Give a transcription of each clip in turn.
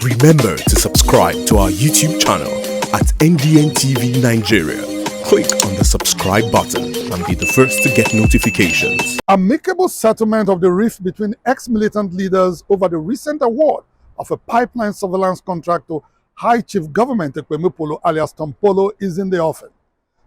Remember to subscribe to our YouTube channel at NDN TV Nigeria. Click on the subscribe button and be the first to get notifications. Amicable settlement of the rift between ex-militant leaders over the recent award of a pipeline surveillance contract to High Chief Government Ekpemupolo alias Tompolo is in the offing.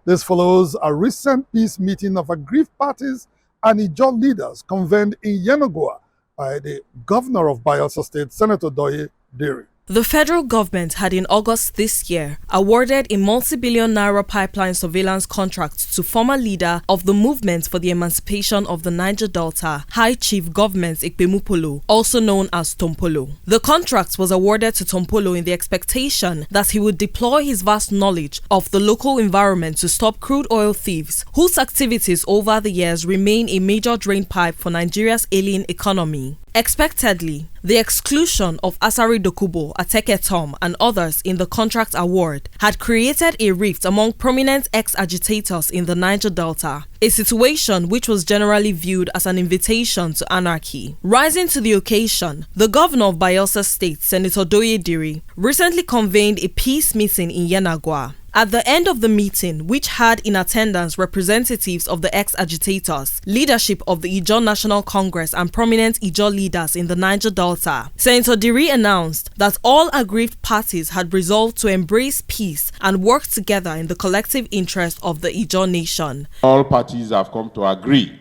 This follows a recent peace meeting of aggrieved parties and Ijaw leaders convened in Yenagoa by the governor of Bayelsa State, Senator Douye, Diri. The federal government had in August this year awarded a multi-billion naira pipeline surveillance contract to former leader of the movement for the emancipation of the Niger Delta, High Chief Government Ekpemupolo, also known as Tompolo. The contract was awarded to Tompolo in the expectation that he would deploy his vast knowledge of the local environment to stop crude oil thieves, whose activities over the years remain a major drain pipe for Nigeria's ailing economy. Expectedly, the exclusion of Asari Dokubo, Ateke Tom, and others in the contract award had created a rift among prominent ex-agitators in the Niger Delta, a situation which was generally viewed as an invitation to anarchy. Rising to the occasion, the governor of Bayelsa State, Senator Douye Diri, recently convened a peace meeting in Yenagoa. At the end of the meeting, which had in attendance representatives of the ex-agitators, leadership of the Ijaw National Congress and prominent Ijaw leaders in the Niger Delta, Senator Diri announced that all aggrieved parties had resolved to embrace peace and work together in the collective interest of the Ijaw nation. All parties have come to agree,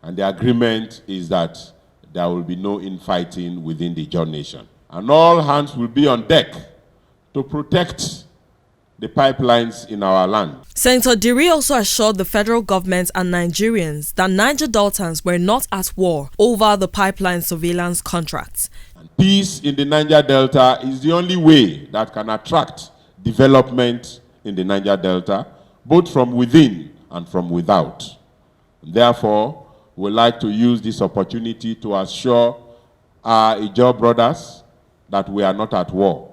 and the agreement is that there will be no infighting within the Ijaw nation, and all hands will be on deck to protect the pipelines in our land. Senator Diri also assured the federal government and Nigerians that Niger Deltans were not at war over the pipeline surveillance contracts. And peace in the Niger Delta is the only way that can attract development in the Niger Delta, both from within and from without. Therefore, we'd like to use this opportunity to assure our Ijaw brothers that we are not at war,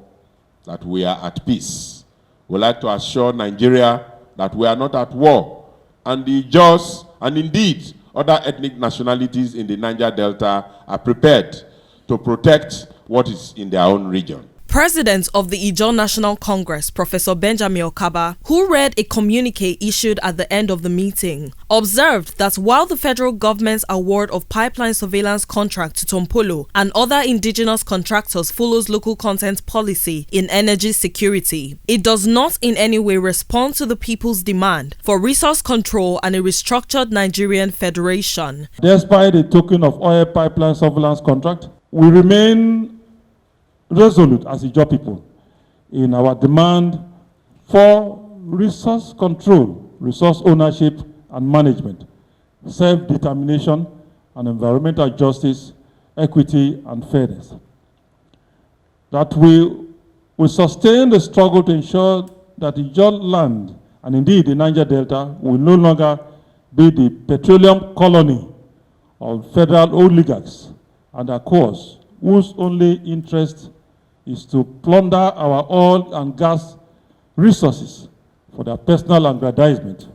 that we are at peace. We'd like to assure Nigeria that we are not at war, and the Ijaws and indeed other ethnic nationalities in the Niger Delta are prepared to protect what is in their own region. President of the Ijaw National Congress, Professor Benjamin Okaba, who read a communique issued at the end of the meeting, observed that while the federal government's award of pipeline surveillance contract to Tompolo and other indigenous contractors follows local content policy in energy security, it does not in any way respond to the people's demand for resource control and a restructured Nigerian federation. Despite the token of oil pipeline surveillance contract, we remain resolute as Ijaw people in our demand for resource control, resource ownership and management, self-determination and environmental justice, equity and fairness. That we will sustain the struggle to ensure that Ijaw land and indeed the Niger Delta will no longer be the petroleum colony of federal oligarchs and their course, whose only interest is to plunder our oil and gas resources for their personal aggrandizement,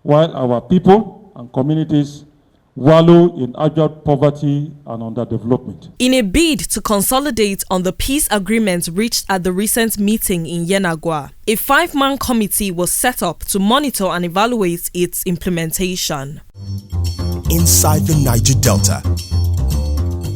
while our people and communities wallow in abject poverty and underdevelopment. In a bid to consolidate on the peace agreement reached at the recent meeting in Yenagoa, a 5-man committee was set up to monitor and evaluate its implementation. Inside the Niger Delta,